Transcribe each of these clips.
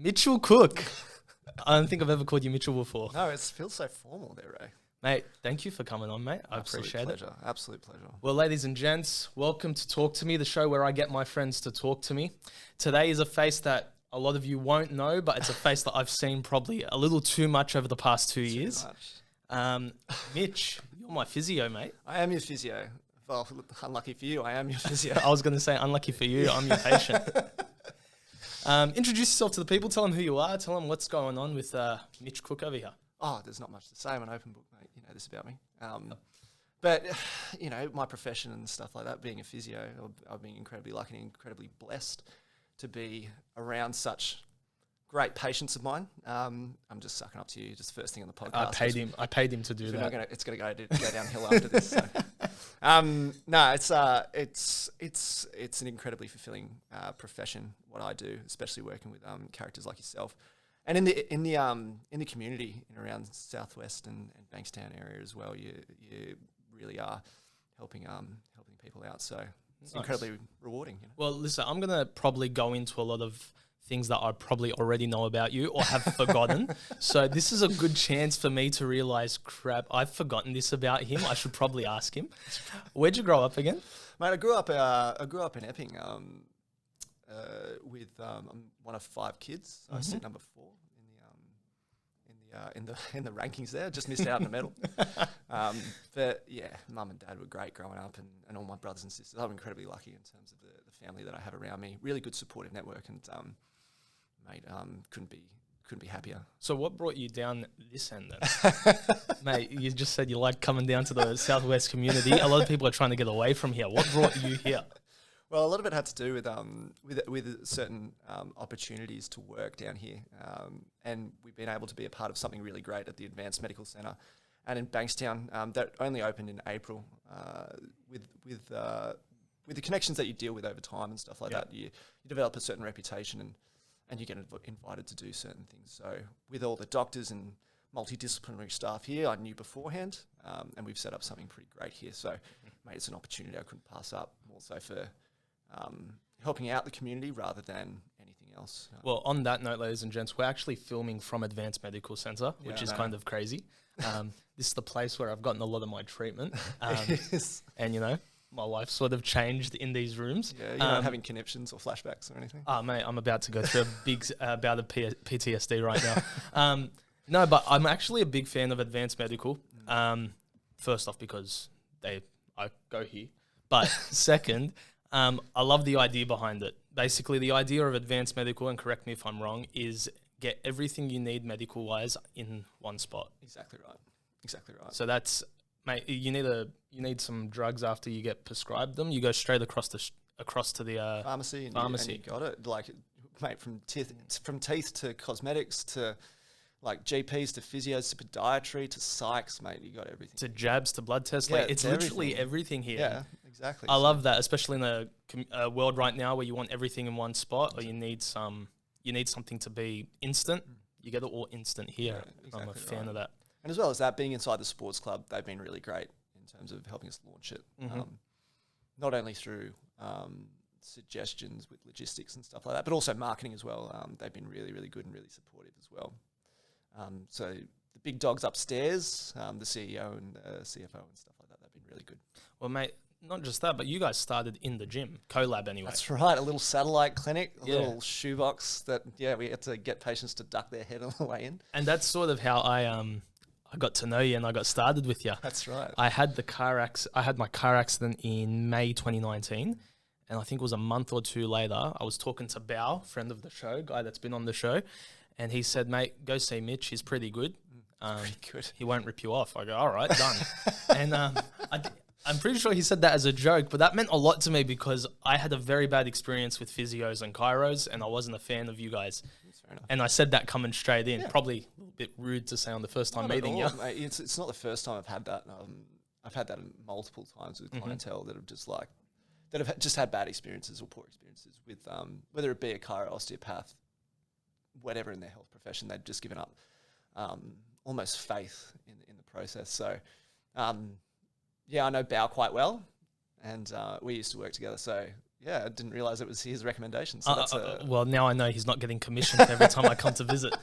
Mitchell Cook. I don't think I've ever called you Mitchell before. No, it feels so formal there, Ray. Mate, thank you for coming on, mate. I appreciate it. Absolute pleasure. Well, ladies and gents, welcome to Talk to Me, the show where I get my friends to talk to me. Today is a face that a lot of you won't know, but it's a face that I've seen probably a little too much over the past 2 years. Mitch, you're my physio, mate. I am your physio. Well, unlucky for you, I am your physio. I was going to say, unlucky for you, I'm your patient. Introduce yourself to the people. Tell them who you are. Tell them what's going on with Mitch Cook over here. Oh, there's not much to say. I'm an open book, mate. You know this about me. But, you know, my profession and stuff like that, being a physio, I've been incredibly lucky and incredibly blessed to be around such great patients of mine. I'm just sucking up to you just first thing on the podcast. I paid him to do that. It's going to go downhill after this. So. No, it's an incredibly fulfilling profession, what I do, especially working with characters like yourself. And in the community in around Southwest and Bankstown area as well, you really are helping people out. So it's incredibly rewarding. You know? Well, listen, I'm gonna probably go into a lot of things that I probably already know about you or have forgotten. So this is a good chance for me to realize, crap, I've forgotten this about him. I should probably ask him. Where'd you grow up again? Mate, I grew up in Epping. I'm one of 5 kids. So I sit number 4 in the rankings there. Just missed out on the medal. But yeah, mum and dad were great growing up, and all my brothers and sisters. I'm incredibly lucky in terms of the family that I have around me. Really good supportive network, and mate, couldn't be happier. So what brought you down this end then? Mate, you just said you like coming down to the Southwest community. A lot of people are trying to get away from here. What brought you here? Well, a lot of it had to do with certain opportunities to work down here, and we've been able to be a part of something really great at the Advanced Medical Centre, and in Bankstown that only opened in April. With the connections that you deal with over time and stuff like that, you develop a certain reputation and you get invited to do certain things. So with all the doctors and multidisciplinary staff here, I knew beforehand, and we've set up something pretty great here. So, mate, it's an opportunity I couldn't pass up. Also for helping out the community rather than anything else. Well, on that note, ladies and gents, we're actually filming from Advanced Medical Centre, which is kind of crazy. This is the place where I've gotten a lot of my treatment. And, you know, my life sort of changed in these rooms. Yeah, you're not having conniptions or flashbacks or anything? Oh, mate, I'm about to go through a big bout of PTSD right now. No, but I'm actually a big fan of Advanced Medical. First off, because I go here. But second, I love the idea behind it. Basically, the idea of Advanced Medical, and correct me if I'm wrong, is get everything you need medical-wise in one spot. Exactly right. So that's, mate, you need some drugs after you get prescribed them. You go straight across to the pharmacy. And you got it. Like, mate, from teeth to cosmetics to like GPs to physios to podiatry to psychs, mate, you got everything. To jabs to blood tests. Like, it's literally everything here. Yeah, exactly. I love that, especially in the world right now where you want everything in one spot, or you need something to be instant. You get it all instant here. Yeah, exactly. I'm a fan of that. And as well as that, being inside the sports club, they've been really great in terms of helping us launch it. Not only through suggestions with logistics and stuff like that, but also marketing as well. They've been really, really good and really supportive as well. So the big dogs upstairs, the CEO and CFO and stuff like that, they've been really good. Well, mate, not just that, but you guys started in the gym, CoLab anyway. That's right, a little satellite clinic, a little shoebox that, we had to get patients to duck their head on the way in. And that's sort of how I got to know you and I got started with you. That's right. I had my car accident in May 2019, and I think it was a month or 2 later, I was talking to Bao, friend of the show, guy that's been on the show, and he said, mate, go see Mitch. He's pretty good. Pretty good. He won't rip you off. I go, all right, done. And I'm pretty sure he said that as a joke, but that meant a lot to me because I had a very bad experience with physios and chiros, and I wasn't a fan of you guys. That's fair enough. And I said that coming straight in. Yeah. Probably a little bit rude to say on the first time meeting you. Mate, it's not the first time I've had that. I've had that multiple times with clientele that have just had bad experiences or poor experiences with whether it be a chiro, osteopath, whatever in their health profession. They've just given up almost faith in the process. So, I know Bao quite well, and we used to work together. So Yeah, I didn't realize it was his recommendation. So that's well, now I know he's not getting commissioned every time I come to visit.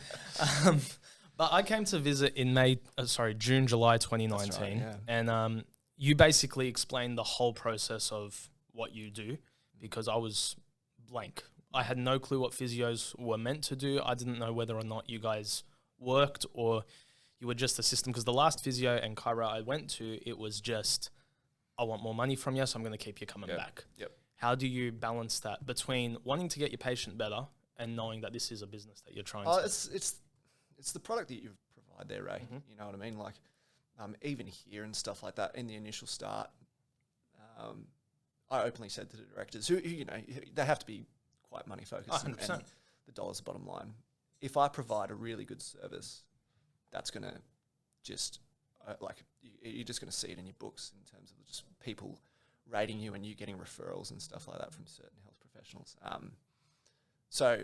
But I came to visit in June, July 2019. That's right, yeah. And you basically explained the whole process of what you do because I was blank. I had no clue what physios were meant to do. I didn't know whether or not you guys worked or you were just a system. Because the last physio and chiro I went to, it was just, I want more money from you, so I'm going to keep you coming back. Yep. How do you balance that between wanting to get your patient better and knowing that this is a business that you're trying to... It's the product that you provide there, Ray. You know what I mean? Like, even here and stuff like that, in the initial start, I openly said to the directors, who you know, they have to be quite money focused, and the dollar's the bottom line. If I provide a really good service, that's going to just, you're just going to see it in your books in terms of just people rating you and you getting referrals and stuff like that from certain health professionals. So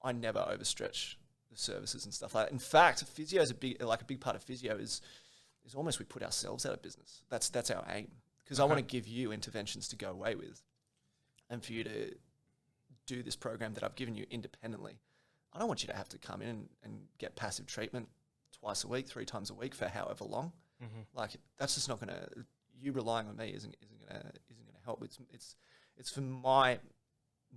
I never overstretch the services and stuff like that. In fact, physio is a big part of physio is almost we put ourselves out of business. That's our aim, because I want to give you interventions to go away with, and for you to do this program that I've given you independently. I don't want you to have to come in and get passive treatment twice a week, 3 times a week for however long. Like, that's just not going to. You relying on me isn't going to help. It's for my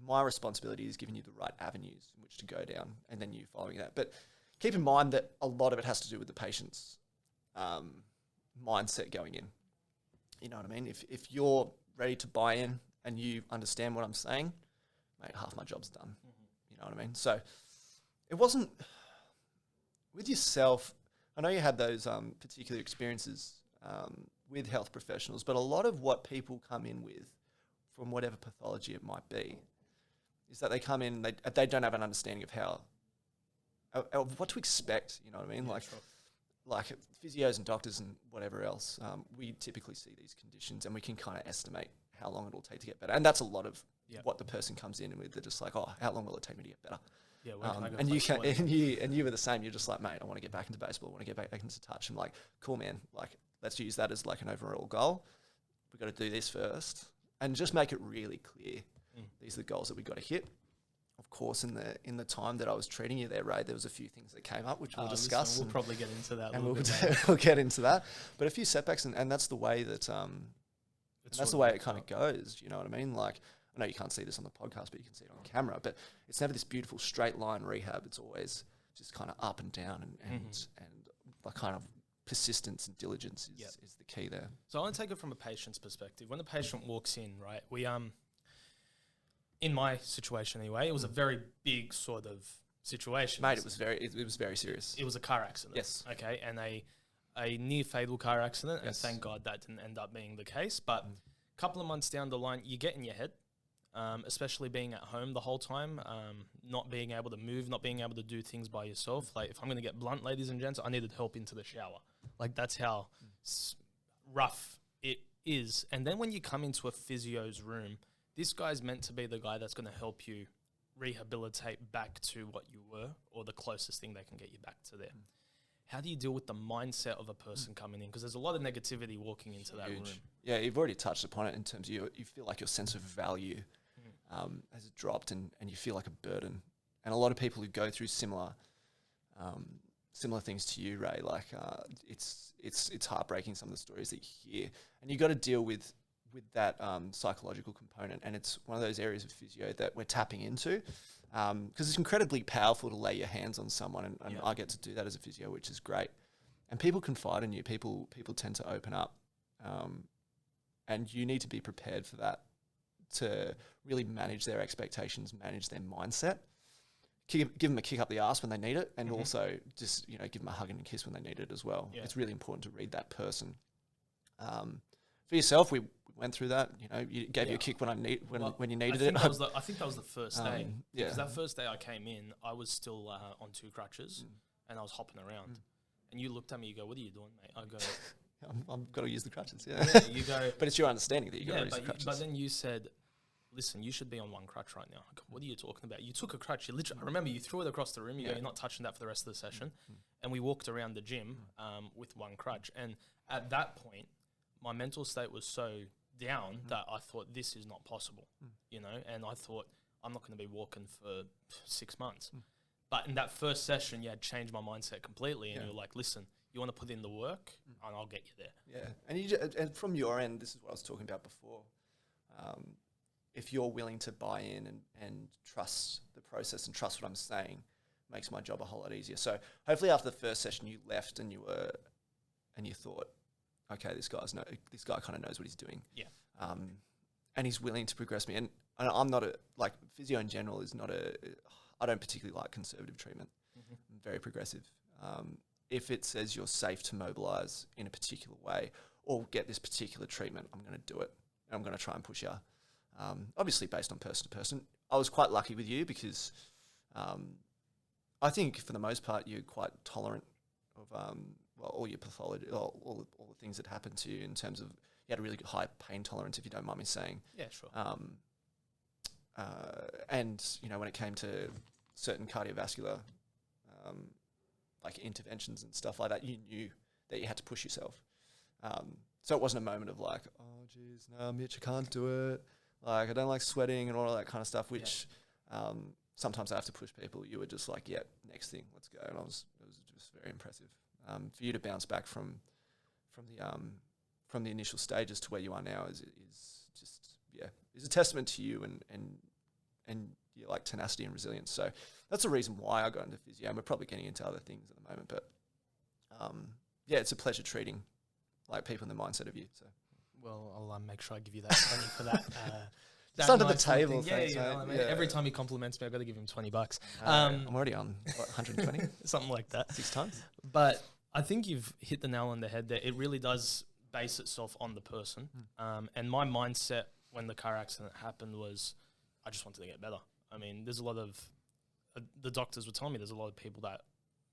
responsibility is giving you the right avenues in which to go down, and then you following that. But keep in mind that a lot of it has to do with the patient's mindset going in. You know what I mean? If you're ready to buy in and you understand what I'm saying, mate, half my job's done. You know what I mean? So it wasn't with yourself. I know you had those particular experiences with health professionals, but a lot of what people come in with, from whatever pathology it might be, is that they come in, they don't have an understanding of how, of what to expect. You know what I mean? Yeah, like physios and doctors and whatever else, we typically see these conditions and we can kind of estimate how long it'll take to get better. And that's a lot of what the person comes in with. They're just like, oh, how long will it take me to get better? Yeah, when can I go and you were the same. You're just like, mate, I want to get back into baseball. I want to get back into touch. I'm like, cool, man. Like, let's use that as like an overall goal. We've got to do this first, and just make it really clear. These are the goals that we've got to hit. Of course, in the time that I was treating you there, Ray, there was a few things that came up, which we'll discuss. We'll probably get into that. And we'll get into that. But a few setbacks, and that's the way that that's the way it kind of goes. You know what I mean? Like, I know you can't see this on the podcast, but you can see it on camera. But it's never this beautiful straight line rehab. It's always just kind of up and down, and like kind of persistence and diligence is the key there. So I want to take it from a patient's perspective. When the patient walks in, right, we in my situation anyway, it was a very big sort of situation. Mate, it was very serious. It was a car accident. Yes. Okay, and a near fatal car accident, and thank God that didn't end up being the case. But a couple of months down the line, you get in your head, especially being at home the whole time, not being able to move, not being able to do things by yourself. Like, if I'm going to get blunt, ladies and gents, I needed help into the shower. Like, that's how rough it is. And then when you come into a physio's room, this guy's meant to be the guy that's going to help you rehabilitate back to what you were, or the closest thing they can get you back to there. How do you deal with the mindset of a person coming in? Because there's a lot of negativity walking into that room. Yeah, you've already touched upon it in terms of you feel like your sense of value has dropped, and you feel like a burden. And a lot of people who go through similar things to you, Ray, like it's heartbreaking, some of the stories that you hear. And you got to deal with that psychological component, and it's one of those areas of physio that we're tapping into, because it's incredibly powerful to lay your hands on someone, and I get to do that as a physio, which is great. And people confide in you. People tend to open up, and you need to be prepared for that, to really manage their expectations, manage their mindset, give them a kick up the arse when they need it, and also just give them a hug and a kiss when they need it as well. Yeah. It's really important to read that person. For yourself, we went through that. You gave you a kick when you needed it. I think that was the first day. Because that first day I came in, I was still on 2 crutches, and I was hopping around. And you looked at me, you go, "What are you doing, mate?" I go, I've got to use the crutches. Yeah, you go. But it's your understanding that you got to use the crutches. But then you said, "Listen, you should be on 1 crutch right now." I go, "What are you talking about?" You took a crutch. You literally, I remember you threw it across the room. You go, "You're not touching that for the rest of the session." And we walked around the gym with 1 crutch. And at that point, my mental state was so down that I thought this is not possible, you know, and I thought I'm not going to be walking for 6 months. But in that first session, you had changed my mindset completely, and you're like, listen, you want to put in the work, and I'll get you there. Yeah, and from your end, this is what I was talking about before. If you're willing to buy in and trust the process and trust what I'm saying, makes my job a whole lot easier. So hopefully after the first session, you left and you thought, okay, this guy kind of knows what he's doing. Yeah. And he's willing to progress me. And I'm not physio in general is not I don't particularly like conservative treatment. I'm very progressive. If it says you're safe to mobilize in a particular way or get this particular treatment, I'm going to do it. And I'm going to try and push you. Obviously based on person to person. I was quite lucky with you because I think for the most part you're quite tolerant of all your pathology, all the things that happened to you in terms of you had a really good high pain tolerance, if you don't mind me saying. Yeah, sure. And when it came to certain cardiovascular interventions and stuff like that, you knew that you had to push yourself. So it wasn't a moment of like, oh geez, no, Mitch, I can't do it. Like I don't like sweating and all of that kind of stuff, which sometimes I have to push people. You were just like, yeah, next thing, let's go. And it was just very impressive. For you to bounce back from the initial stages to where you are now is a testament to you and your like tenacity and resilience. So that's the reason why I got into physio, and we're probably getting into other things at the moment. But it's a pleasure treating like people in the mindset of you. So well, I'll make sure I give you that money for that. It's under the table. Thanks, Every time he compliments me, I've got to give him $20. I'm already on 120, something like that, 6 times. But I think you've hit the nail on the head there. It really does base itself on the person. And my mindset when the car accident happened was I just wanted to get better. I mean, there's a lot of the doctors were telling me there's a lot of people that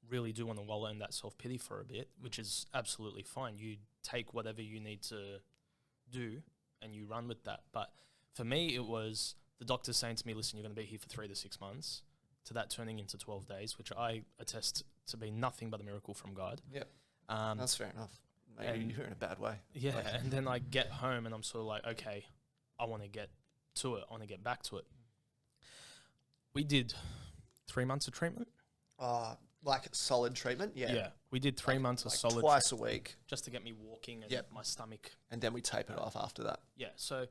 really do want to wallow in that self-pity for a bit, which is absolutely fine. You take whatever you need to do and you run with that. But for me, it was the doctor saying to me, listen, you're going to be here for 3 to 6 months, to that turning into 12 days, which I attest to be nothing but a miracle from God. Yeah, that's fair enough. Maybe you're in a bad way. Yeah, and then I get home and I'm sort of like, okay, I want to get to it. I want to get back to it. We did 3 months of treatment. Like solid treatment? Yeah. Yeah, we did 3 months of solid twice a week. Just to get me walking and my stomach. And then we tape it off after that. Yeah, so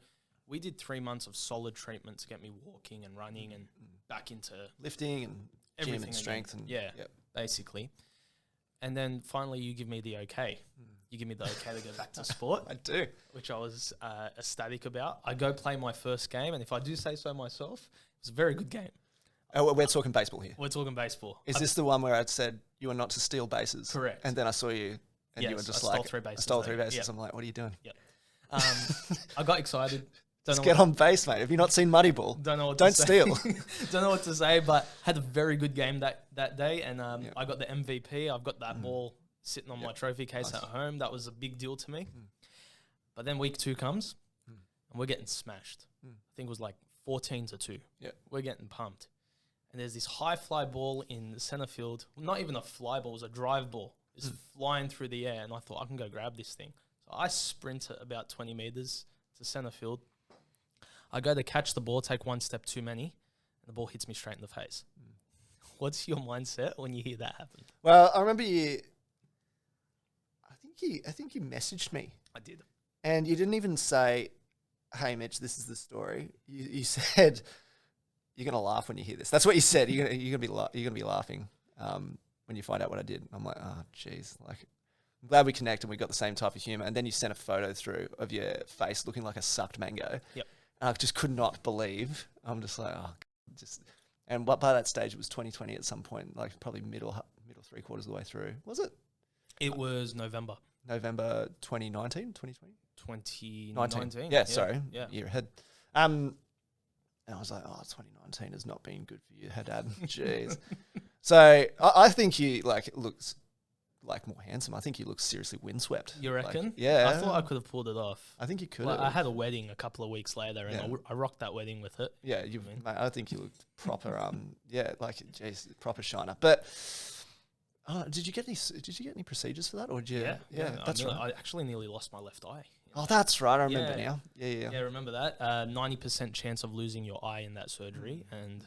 we did 3 months of solid treatment to get me walking and running and back into lifting and everything and strength. And basically. And then finally you give me the okay. You give me the okay to go back to sport. I do. Which I was ecstatic about. I go play my first game, and if I do say so myself, it was a very good game. Oh, we're talking baseball here. We're talking baseball. Is this the one where I said you were not to steal bases? Correct. And then I saw you, and you were just I stole 3 bases. I stole 3 bases. Yep. I'm like, what are you doing? Yep. I got excited. Just get on base, mate. Have you not seen Moneyball? Don't steal. Don't know what to say, but had a very good game that day, and I got the MVP. I've got that ball sitting on my trophy case at home. That was a big deal to me. But then week 2 comes, and we're getting smashed. I think it was like 14-2. Yeah, we're getting pumped. And there's this high fly ball in the center field. Not even a fly ball, it was a drive ball. It's flying through the air, and I thought, I can go grab this thing. So I sprint it about 20 meters to center field. I go to catch the ball, take 1 step too many, and the ball hits me straight in the face. What's your mindset when you hear that happen? Well, I remember I think you messaged me. I did. And you didn't even say, hey, Mitch, this is the story. You said, you're going to laugh when you hear this. That's what you said. You're going to be laughing when you find out what I did. I'm like, oh, geez. Like, I'm glad we connected and we got the same type of humor. And then you sent a photo through of your face looking like a sucked mango. Yep. And I just could not believe. I'm just like, and by that stage, it was 2020 at some point, like probably middle 3/4 of the way through. Was it? It was November 2019, 2020? 2019. Yeah, sorry. Yeah. Year ahead. And I was like, 2019 has not been good for you, Dad. Jeez. So I think you looks like more handsome. I think you look seriously windswept. You reckon? Yeah. I thought I could have pulled it off. I think you could. I had a wedding a couple of weeks later, and I rocked that wedding with it. Yeah, mate, I think you looked proper. Jeez, proper shiner. But did you get any procedures for that, or did you? Yeah. That's right. I actually nearly lost my left eye. Oh, that's right. I remember Yeah. now. Yeah. Yeah, remember that? 90% chance of losing your eye in that surgery, and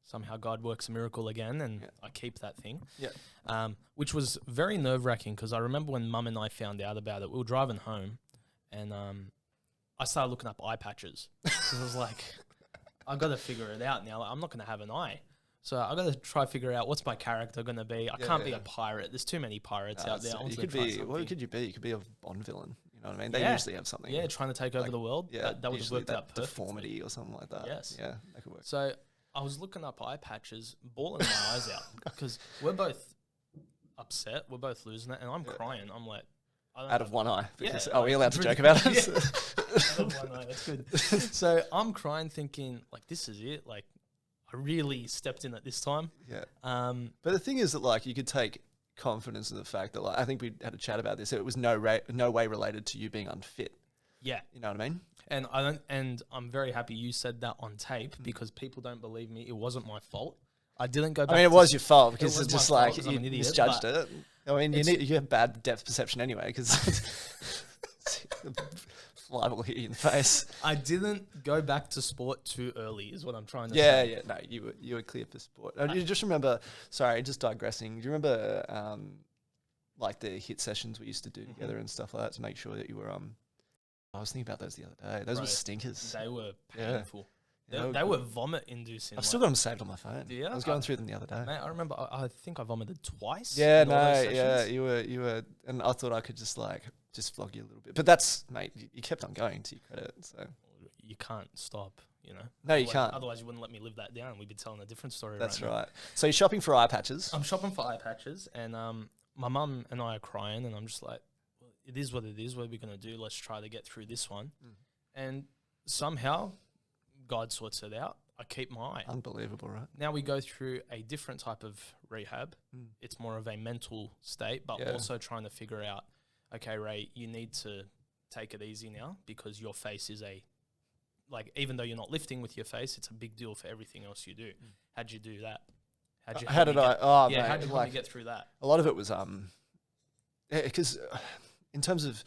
somehow God works a miracle again, and I keep that thing. Yeah. Which was very nerve-wracking because I remember when Mum and I found out about it, we were driving home, and I started looking up eye patches. Because I was like, I've got to figure it out now. Like, I'm not going to have an eye. So I've got to try to figure out what's my character going to be. I can't be a pirate. There's too many pirates out there. You could be, what could you be? You could be a Bond villain. You know what I mean? They usually have something. Yeah, trying to take over the world. Yeah, that would have worked out perfectly. Deformity or something like that. Yes. Yeah, that could work. So I was looking up eye patches, bawling my eyes out because we're both upset. We're both losing it, and I'm crying. I'm like, out of one eye. Because, are we allowed to joke about it? Out of one eye, that's good. So I'm crying thinking, like, this is it. Like, I really stepped in at this time. Yeah. But the thing is that, like, you could take confidence in the fact that, like, I think we had a chat about this. It was no way related to you being unfit. Yeah. You know what I mean? And I'm very happy you said that on tape because people don't believe me. It wasn't my fault. I didn't go back. I mean, it was your fault because it's just like you misjudged it. I mean, you have bad depth perception anyway because fly will hit you in the face. I didn't go back to sport too early is what I'm trying to say. Yeah. No, you were clear for sport. You just remember, sorry, just digressing. Do you remember like the HIIT sessions we used to do together and stuff like that to make sure that you were I was thinking about those the other day. Those were stinkers. They were painful. They were vomit inducing. I've still got them saved on my phone. Do you? I was going through them the other day. Mate, I remember. I think I vomited twice. Yeah, you were, and I thought I could just flog you a little bit. But that's, mate, you kept on going, to your credit. So you can't stop, you know. No, you can't. Otherwise, you wouldn't let me live that down. We'd be telling a different story. That's right. Now. So you're shopping for eye patches. I'm shopping for eye patches, and my mum and I are crying, and I'm just like, well, it is what it is. What are we gonna do? Let's try to get through this one, and somehow God sorts it out. I keep my eye. Unbelievable, right? Now we go through a different type of rehab. It's more of a mental state, but also trying to figure out, okay, Ray, you need to take it easy now because your face is even though you're not lifting with your face, it's a big deal for everything else you do. How'd you do that? How'd you help me get through that? A lot of it was, because in terms of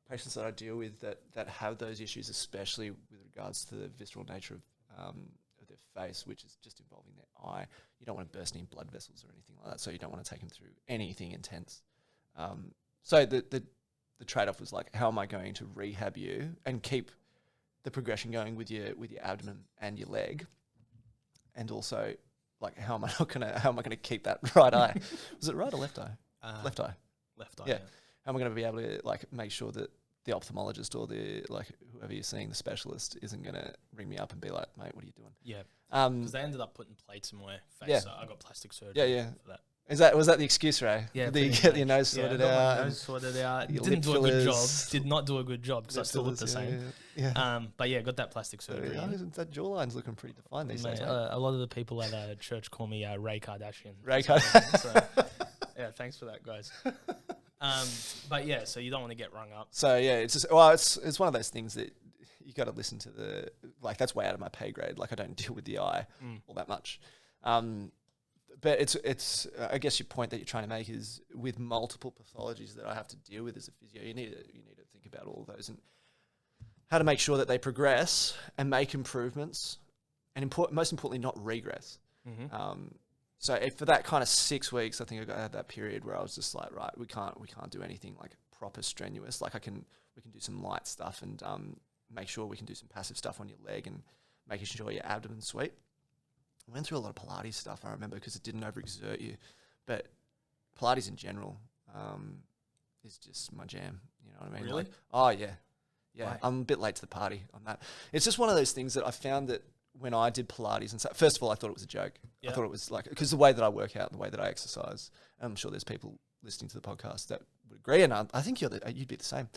patients that I deal with that have those issues, especially with regards to the visceral nature of their face, which is just involving their eye. You don't want to burst any blood vessels or anything like that, so you don't want to take them through anything intense. So the trade-off was like, how am I going to rehab you and keep the progression going with your abdomen and your leg, and also like how am I gonna keep that right eye? Was it right or left eye? Left eye. Left eye. Yeah. How am I going to be able to make sure that the ophthalmologist or whoever you're seeing, the specialist, isn't going to ring me up and be like, mate, what are you doing? Yeah. Because they ended up putting plates in my face. Yeah. So I got plastic surgery. Yeah. For that. Was that the excuse, Ray? Yeah. Did you get your nose sorted out? My nose sorted out. Your Didn't do a good job. fillers. Did not do a good job because I still look the same. Yeah. But yeah, got that plastic surgery. That jawline's looking pretty defined these days. A lot of the people at church call me Ray Kardashian. Ray Kardashian. So, yeah, thanks for that, guys. But yeah, so you don't want to get rung up. So yeah, it's one of those things that you got to listen to that's way out of my pay grade. Like I don't deal with the eye all that much. But it's I guess your point that you're trying to make is with multiple pathologies that I have to deal with as a physio, you need to think about all of those and how to make sure that they progress and make improvements, and most importantly, not regress. So for that kind of 6 weeks, I think I had that period where I was just like, right, we can't do anything like proper strenuous. Like we can do some light stuff and make sure we can do some passive stuff on your leg and making sure your abdomen's sweet. I went through a lot of Pilates stuff, I remember, because it didn't overexert you. But Pilates in general is just my jam. You know what I mean? Really? Oh, yeah. Yeah, Why? I'm a bit late to the party on that. It's just one of those things that I found that when I did Pilates and stuff, first of all, I thought it was a joke. Yeah. I thought it was because the way that I work out, the way that I exercise, and I'm sure there's people listening to the podcast that would agree, and I think you'd be the same.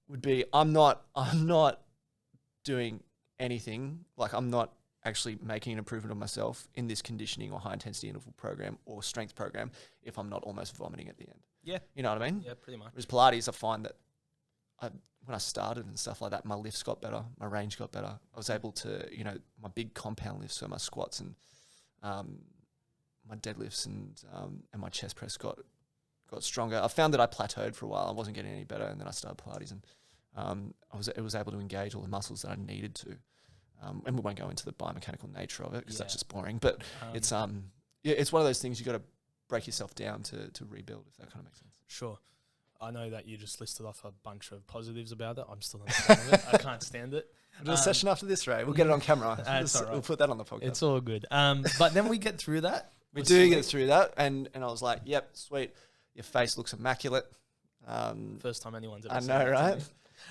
Would be I'm not doing anything, like I'm not actually making an improvement of myself in this conditioning or high intensity interval program or strength program if I'm not almost vomiting at the end. Yeah. You know what I mean? Yeah, pretty much. Whereas Pilates, I find that when I started and stuff like that, my lifts got better, my range got better. I was able to, my big compound lifts, so my squats and my deadlifts and my chest press got got stronger. I found that I plateaued for a while. I wasn't getting any better, and then I started Pilates, and I was able to engage all the muscles that I needed to. And we won't go into the biomechanical nature of it because that's just boring. But it's one of those things you got to break yourself down to rebuild, if that kind of makes sense. Sure. I know that you just listed off a bunch of positives about it. I'm still not a fan of it. I can't stand it. We'll do a session after this, Ray. We'll get it on camera. It's all right. We'll put that on the podcast. It's all good. But then we get through that. We do get through that, and I was like, yep, sweet. Your face looks immaculate. First time anyone's ever I said know, that right?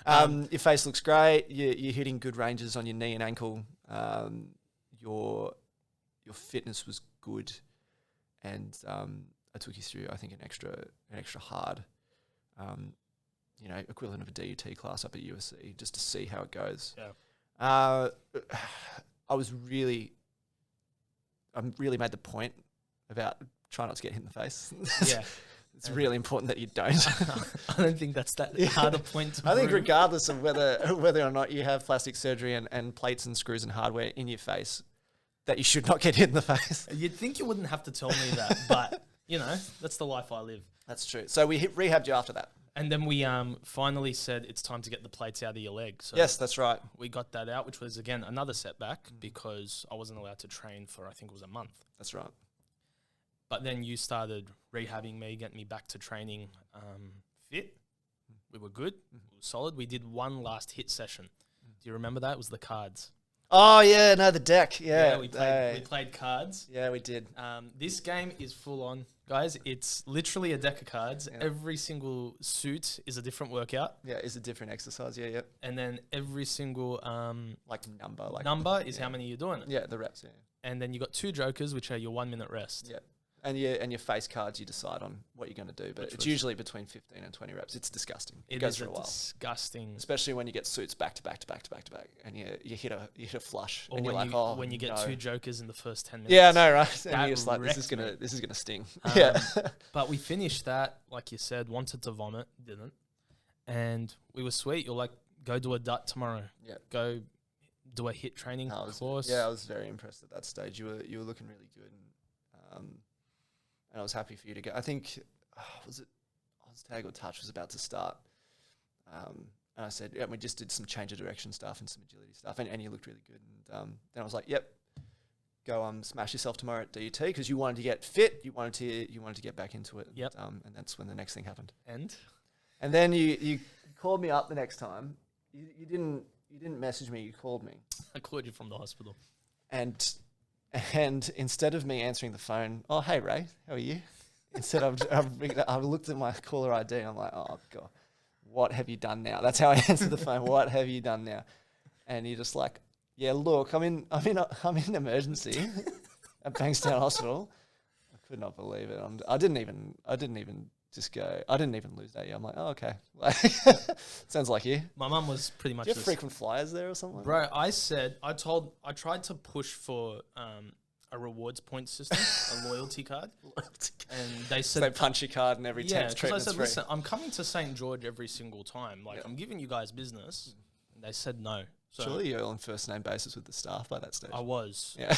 to me. Your face looks great. You're hitting good ranges on your knee and ankle. Your fitness was good, and I took you through, I think, an extra hard, equivalent of a DUT class up at USC, just to see how it goes. Yeah. I really made the point about try not to get hit in the face. Yeah. It's really important that you don't. I don't think that's that hard a point to I think prove. regardless of whether or not you have plastic surgery and plates and screws and hardware in your face, that you should not get hit in the face. You'd think you wouldn't have to tell me that, but, that's the life I live. That's true. So we rehabbed you after that. And then we finally said it's time to get the plates out of your leg. So yes, that's right. we got that out, which was, again, another setback because I wasn't allowed to train for, I think it was a month. That's right. But then you started rehabbing me, getting me back to training fit. We were good. We were solid. We did one last hit session. Do you remember that? It was the cards. Oh, yeah, no, the deck. Yeah, we played cards. Yeah, we did. This game is full on, guys. It's literally a deck of cards. Yeah. Every single suit is a different workout. Yeah, it's a different exercise. Yeah. And then every single number is how many you're doing it. Yeah, the reps. Yeah. And then you got 2 jokers, which are your 1 minute rest. Yeah. And your face cards, you decide on what you're going to do, but it's usually between 15 and 20 reps. It's disgusting. It goes for a while. Disgusting. Especially when you get suits back to back, and you hit a flush, or and when you're when you get 2 jokers in the first 10 minutes. Yeah, I know, right? And That you're just like, this is gonna sting. Yeah. But we finished that, like you said, wanted to vomit, didn't, and we were sweet. You're like, go do a DUT tomorrow. Yeah. Go do a hit training course. Yeah, I was very impressed at that stage. You were looking really good, and I was happy for you to go. I think, was it Oztag or Touch was about to start. And I said, yeah, we just did some change of direction stuff and some agility stuff, and you looked really good. And then I was like, yep, go smash yourself tomorrow at DUT because you wanted to get fit, you wanted to get back into it. Yep. And that's when the next thing happened. And then you called me up the next time. You didn't message me. You called me. I called you from the hospital. And instead of me answering the phone, oh, hey, Ray, how are you? Instead, I looked at my caller ID and I'm like, oh, God, what have you done now? That's how I answered the phone. What have you done now? And you're just like, yeah, look, I'm in emergency at Bankstown Hospital. I could not believe it. I didn't even lose that year. I'm like, oh, okay. Sounds like you. My mum was pretty much. Do you have frequent flyers there or something? Bro, I tried to push for a rewards point system, a loyalty card, and they said they punch your card and every 10th treatment's free. I said, listen, I'm coming to St. George every single time. Like, I'm giving you guys business. And they said no. So surely you're on first name basis with the staff by that stage. I was. Yeah.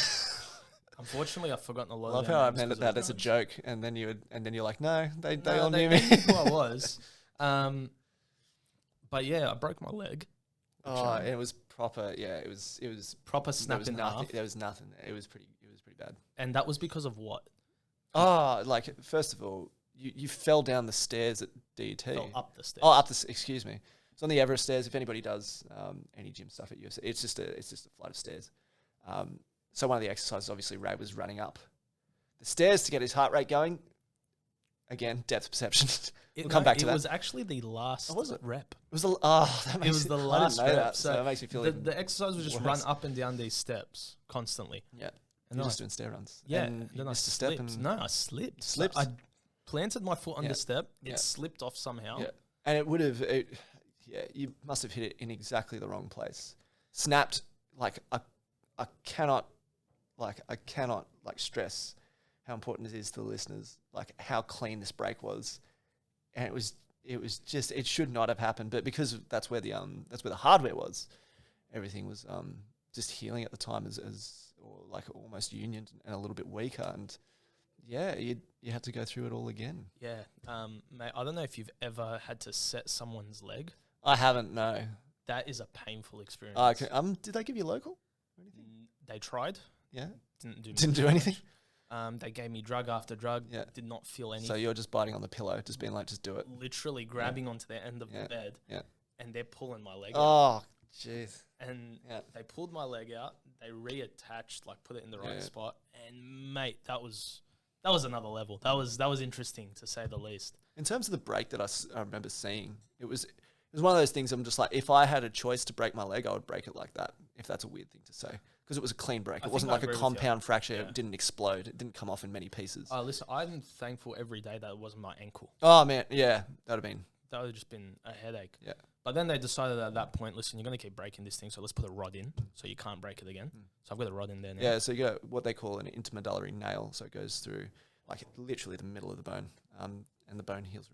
Unfortunately, I've forgotten a lot. I love how I meant that as a joke, and then you're like, no, they all knew me. me. Who I was. But yeah, I broke my leg. Oh, it was proper. Yeah, it was proper snap in half. There was nothing there. It was pretty bad. And that was because of what? Oh, like first of all, you fell down the stairs at DT. Fell up the stairs. Oh, excuse me. It's on the Everest stairs. If anybody does any gym stuff at UFC, it's just a flight of stairs. So one of the exercises, obviously, Ray was running up the stairs to get his heart rate going. Again, depth perception. We'll come back to that. It was actually the last rep. It was the last rep. That, so it makes me feel the exercise was just run up and down these steps constantly. Yeah. And you're just doing stair runs. Yeah. And then I missed a step. I slipped. Slipped? I planted my foot on the step. It slipped off somehow. Yeah. And it would have, you must have hit it in exactly the wrong place. Snapped, like, I cannot stress how important it is to the listeners, like how clean this break was. And it was just, it should not have happened, but because that's where the hardware was, everything was just healing at the time as or like almost union and a little bit weaker. And yeah, you had to go through it all again. Yeah. Mate, I don't know if you've ever had to set someone's leg. I haven't, no. That is a painful experience. Okay. Did they give you local or anything? They tried. Yeah. Didn't do anything? They gave me drug after drug. Yeah. Did not feel anything. So you're just biting on the pillow, just being like, just do it. Literally grabbing onto the end of the bed. Yeah. And they're pulling my leg out. Oh, jeez. And they pulled my leg out. They reattached, like put it in the right spot. And mate, that was another level. That was interesting to say the least. In terms of the break that I remember seeing, it was one of those things. I'm just like, if I had a choice to break my leg, I would break it like that. If that's a weird thing to say, because it was a clean break. It wasn't like a compound fracture. Yeah. It didn't explode. It didn't come off in many pieces. Listen, I'm thankful every day that it wasn't my ankle. Oh man, yeah, that would have just been a headache. Yeah. But then they decided at that point, listen, you're going to keep breaking this thing, so let's put a rod in so you can't break it again. So I've got a rod in there now. Yeah, so you got what they call an intermedullary nail. So it goes through like literally the middle of the bone, and the bone heals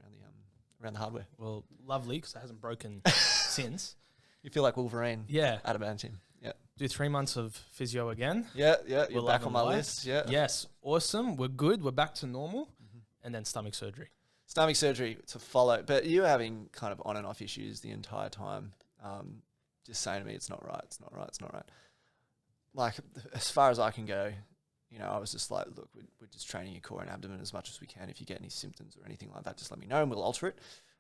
around the hardware. Well, lovely, because it hasn't broken since. You feel like Wolverine. Yeah. Adamantium. Yeah. Do 3 months of physio again. Yeah, you're back on my list. Yeah. Yes, awesome. We're good. We're back to normal. And then stomach surgery. Stomach surgery to follow, but you're having kind of on and off issues the entire time. Just saying to me, it's not right, it's not right, it's not right. Like, as far as I can go, I was just like, look, we're just training your core and abdomen as much as we can. If you get any symptoms or anything like that, just let me know and we'll alter it.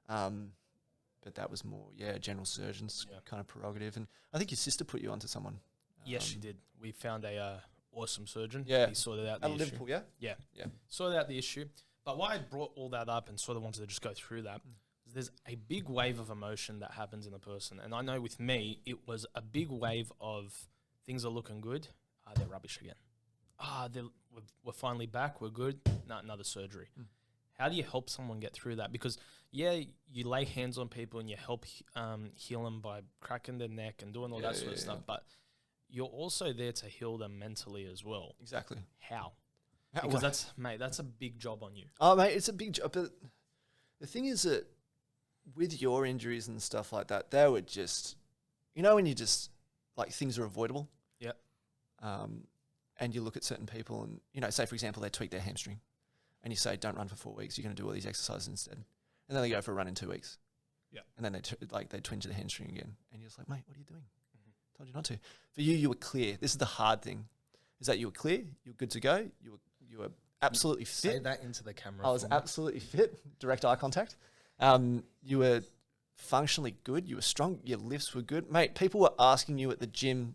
But that was more, general surgeon's kind of prerogative. And I think your sister put you onto someone. Yes, she did. We found a awesome surgeon. Yeah. He sorted out the issue. At Liverpool, yeah? Yeah. Sorted out the issue. But why I brought all that up and sort of wanted to just go through that is there's a big wave of emotion that happens in a person. And I know with me, it was a big wave of things are looking good. They're rubbish again. We're finally back. We're good. Another surgery. How do you help someone get through that? Because, you lay hands on people and you help heal them by cracking their neck and doing all that sort of stuff. But you're also there to heal them mentally as well. Exactly. How? Because that's a big job on you. Oh, mate, it's a big job. But the thing is that with your injuries and stuff like that, they were just, when you just, like, things are avoidable. Yep. And you look at certain people and, say, for example, they tweak their hamstring and you say, don't run for 4 weeks. You're going to do all these exercises instead. And then they go for a run in 2 weeks. Yeah. And then they twinge the hamstring again. And you're just like, mate, what are you doing? Told you not to. For you were clear. This is the hard thing, is that you were clear, you were good to go, you were absolutely fit. Say that into the camera. I was absolutely fit, direct eye contact. You were functionally good, you were strong, your lifts were good. Mate, people were asking you at the gym,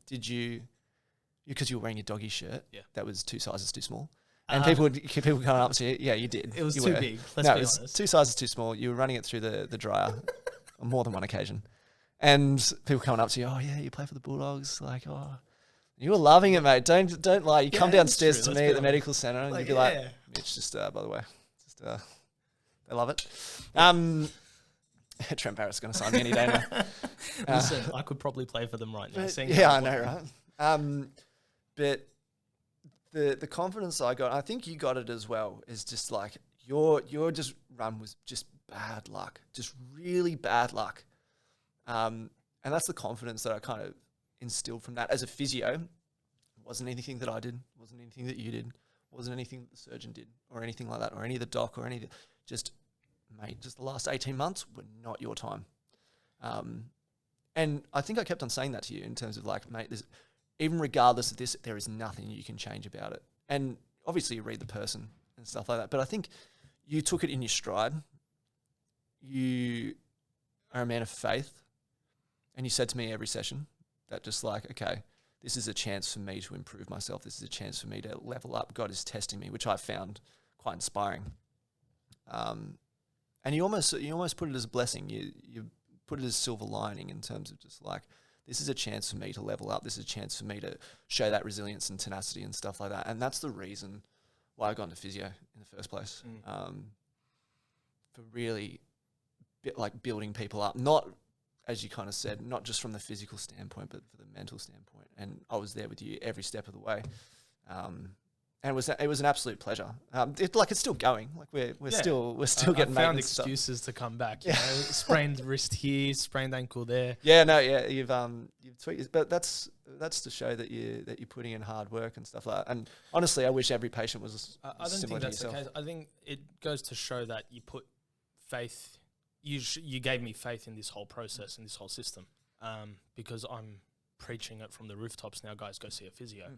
because you were wearing your doggy shirt, that was 2 sizes too small. And people coming up to you, you did. It was you too were. big, let's be honest. It was 2 sizes too small. You were running it through the dryer on more than one occasion. And people coming up to you, oh yeah, you play for the Bulldogs, like, oh, you were loving it, mate. Don't lie. You come downstairs to me at the medical centre and you'd be like, Mitch, just by the way, they love it. Trent Barrett's going to sign me any day now. Listen, I could probably play for them right now. I know, right? But the confidence I got, I think you got it as well, is just like your just run was just bad luck, just really bad luck. And that's the confidence that I kind of instilled from that as a physio. It wasn't anything that I did, wasn't anything that you did, wasn't anything that the surgeon did or anything like that, or any of the doc or any of the, just the last 18 months were not your time. And I think I kept on saying that to you in terms of like, mate, even regardless of this, there is nothing you can change about it. And obviously you read the person and stuff like that, but I think you took it in your stride. You are a man of faith. And you said to me every session that just like, okay, this is a chance for me to improve myself. This is a chance for me to level up. God is testing me, which I found quite inspiring. And you almost put it as a blessing. You put it as silver lining in terms of just like, this is a chance for me to level up. This is a chance for me to show that resilience and tenacity and stuff like that. And that's the reason why I got into physio in the first place. For really building people up, not, as you kind of said, not just from the physical standpoint, but for the mental standpoint. And I was there with you every step of the way. And it was an absolute pleasure. It's still going. Like we're still getting found maintenance stuff. excuses to come back. You know, sprained wrist here, sprained ankle there. Yeah, no, yeah, you've tweaked it, but that's to show that you're putting in hard work and stuff like that. And honestly, I wish every patient was I don't similar think that's to yourself. the case. I think it goes to show that you put faith. You gave me faith in this whole process and this whole system, because I'm preaching it from the rooftops now. Guys, go see a physio.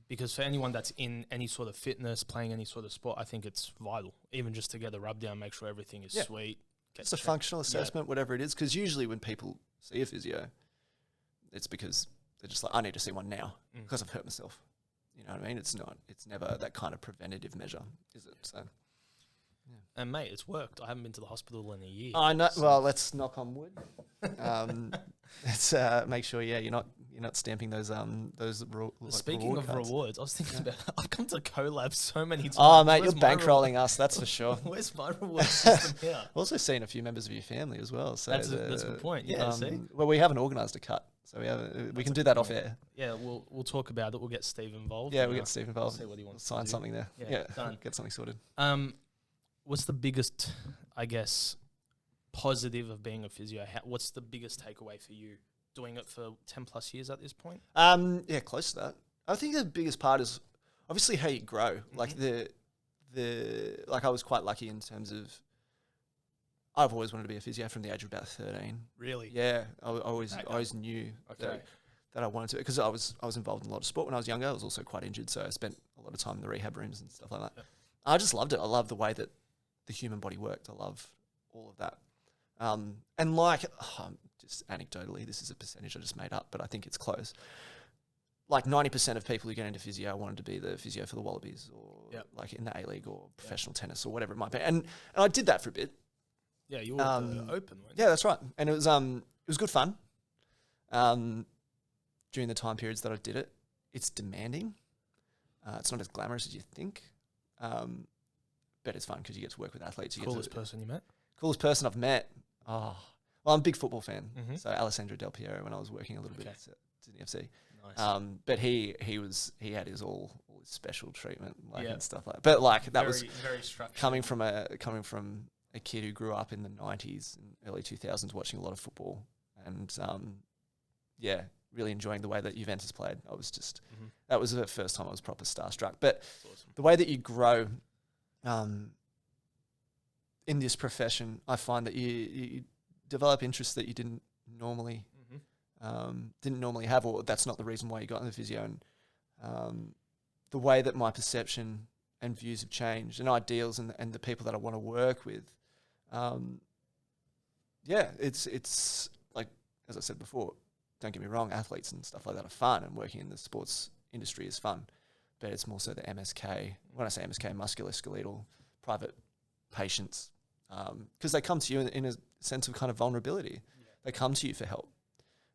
Because for anyone that's in any sort of fitness, playing any sort of sport, I think it's vital. Even just to get the rub down, make sure everything is sweet. It's a functional assessment, whatever it is. Because usually when people see a physio, it's because they're just like, I need to see one now because I've hurt myself. You know what I mean? It's never that kind of preventative measure, is it? So, and mate, it's worked. I haven't been to the hospital in a year. I know. So. Well, let's knock on wood. Let's make sure. Yeah, you're not stamping those Speaking of rewards, I was thinking about I've come to collab so many times. Oh mate, you're bankrolling us, that's for sure. Where's my reward system here? I've also seen a few members of your family as well. So that's a good point. Yeah. See? Well, we haven't organised a cut, so we can do that off air. Yeah, we'll talk about it. We'll get Steve involved. Yeah, we'll get Steve involved. See what he wants. Sign something there. Yeah, done. Get something sorted. What's the biggest, I guess, positive of being a physio? What's the biggest takeaway for you doing it for 10 plus years at this point? Yeah, close to that. I think the biggest part is obviously how you grow. Like I was quite lucky in terms of I've always wanted to be a physio from the age of about 13. Really? Yeah, I always knew that I wanted to, because I was involved in a lot of sport when I was younger. I was also quite injured, so I spent a lot of time in the rehab rooms and stuff like that. Yep. I just loved it. I loved the way that the human body worked. I love all of that. And just anecdotally, this is a percentage I just made up, but I think it's close. Like 90% of people who get into physio wanted to be the physio for the Wallabies or like in the A-League or professional tennis or whatever it might be. And I did that for a bit. Yeah, you were open, weren't you? Yeah, that's right. And it was good fun. During the time periods that I did it, it's demanding. It's not as glamorous as you think. But it's fun because you get to work with athletes. Coolest person you met? Coolest person I've met? Oh, well, I'm a big football fan. So Alessandro Del Piero, when I was working a little bit at Sydney FC. Nice. But he had his all his special treatment and stuff like that. But like that was very structured. coming from a kid who grew up in the 90s and early 2000s watching a lot of football and really enjoying the way that Juventus played. I was just that was the first time I was proper starstruck. But awesome. The way that you grow in this profession, I find that you develop interests that you didn't normally have, or that's not the reason why you got into physio. And the way that my perception and views have changed, and ideals, and the people that I want to work with, it's like, as I said before, don't get me wrong, athletes and stuff like that are fun, and working in the sports industry is fun, but it's more so the MSK. When I say MSK, musculoskeletal, private patients, because they come to you in a sense of kind of vulnerability. Yeah. They come to you for help.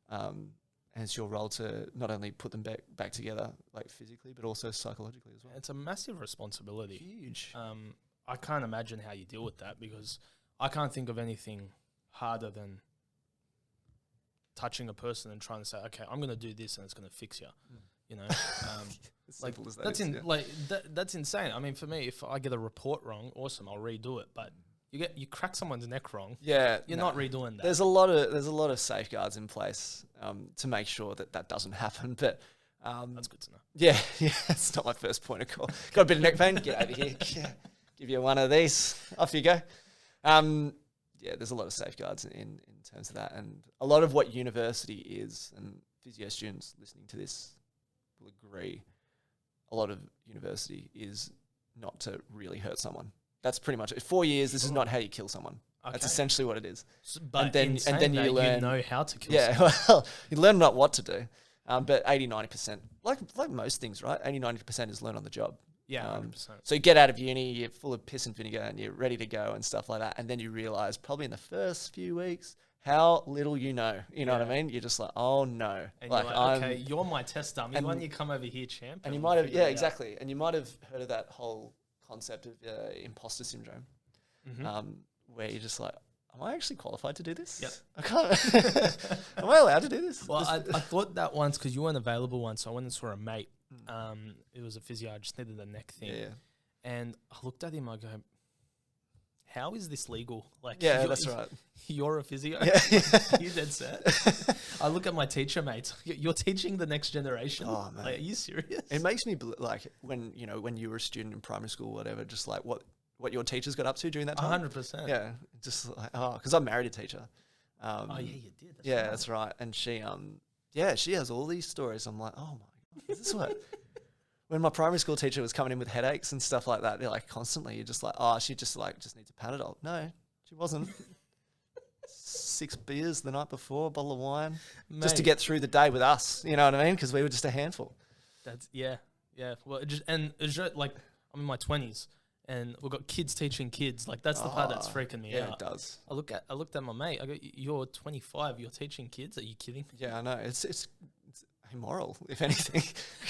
And it's your role to not only put them back together, like physically, but also psychologically as well. It's a massive responsibility. Huge. I can't imagine how you deal with that, because I can't think of anything harder than touching a person and trying to say, okay, I'm going to do this and it's going to fix you. You know, like that's insane. I mean, for me, if I get a report wrong, awesome, I'll redo it. But you crack someone's neck wrong. Yeah, you're not redoing that. There's a lot of safeguards in place to make sure that doesn't happen. But that's good to know. Yeah, it's not my first point of call. Got a bit of neck pain? Get over here. Give you one of these. Off you go. There's a lot of safeguards in terms of that, and a lot of what university is, and physio students listening to this will agree, a lot of university is not to really hurt someone. That's pretty much it. 4 years, this is not how you kill someone. Okay. That's essentially what it is. But then you learn, you know how to kill someone. Yeah, well, you learn not what to do. But 80-90%, like most things, right? 80-90% is learn on the job. Yeah, 100%. So you get out of uni, you're full of piss and vinegar, and you're ready to go and stuff like that. And then you realize probably in the first few weeks how little you know. You know what I mean? You're just like, oh no. And like, you're like, okay, you're my test dummy. Why don't you come over here, champ? And you might have, exactly. And you might have heard of that whole concept of imposter syndrome, where you're just like, am I actually qualified to do this? Yep. I can't. Am I allowed to do this? Well, I thought that once because you weren't available once. So I went and saw a mate It was a physio. I just needed a neck thing. Yeah. And I looked at him, I go, how is this legal? Like, Yeah, that's right. You're a physio? Yeah. You dead set. I look at my teacher mates. You're teaching the next generation. Oh, man. Like, are you serious? It makes me like when you were a student in primary school or whatever, just like what your teachers got up to during that time. 100%. Yeah, just like, because I married a teacher. Oh yeah, you did. That's right. And she she has all these stories. I'm like, oh my god, is this what? When my primary school teacher was coming in with headaches and stuff like that, they're like constantly, you're just like, oh, she just needs a Panadol. No, she wasn't. 6 beers the night before, a bottle of wine, just to get through the day with us. You know what I mean? Because we were just a handful. That's yeah. Well, it's just like I'm in my 20s, and we've got kids teaching kids. Like that's the part that's freaking me out. Yeah, it does. I looked at my mate. I go, you're 25. You're teaching kids. Are you kidding? Yeah, I know. It's immoral, if anything.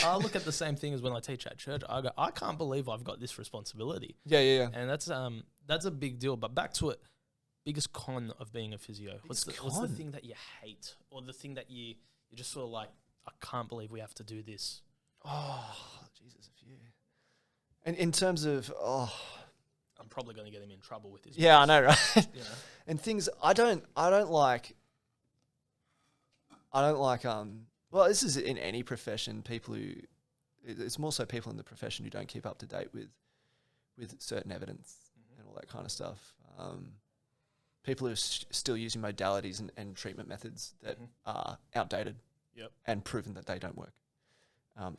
I look at the same thing as when I teach at church. I go, I can't believe I've got this responsibility. Yeah. And that's a big deal. But back to it, biggest con of being a physio. What's the thing that you hate, or the thing that you're just sort of like, I can't believe we have to do this? Oh, Jesus, a few. And in terms of, I'm probably going to get him in trouble with this. Yeah, I know, right? You know? And things I don't like. Well, this is in any profession. It's more so people in the profession who don't keep up to date with certain evidence and all that kind of stuff. People who are still using modalities and treatment methods that are outdated and proven that they don't work,